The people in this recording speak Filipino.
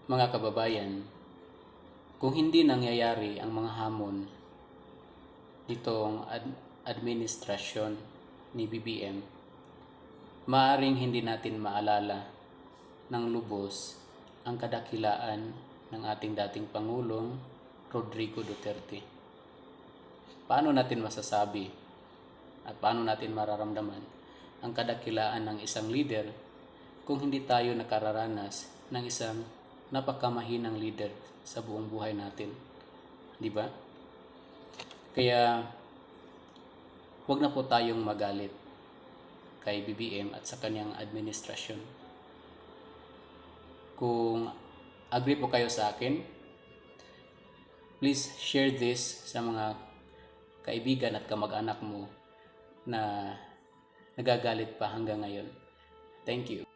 Mga kababayan, kung hindi nangyayari ang mga hamon nitong administrasyon ni BBM, maaaring hindi natin maalala ng lubos ang kadakilaan ng ating dating Pangulong Rodrigo Duterte. Paano natin masasabi at paano natin mararamdaman ang kadakilaan ng isang leader kung hindi tayo nakararanas ng isang napakamahinang leader sa buong buhay natin, di ba? Kaya wag na po tayong magalit kay BBM at sa kanyang administrasyon. Kung agree po kayo sa akin, please share this sa mga kaibigan at kamag-anak mo na nagagalit pa hanggang ngayon. Thank you.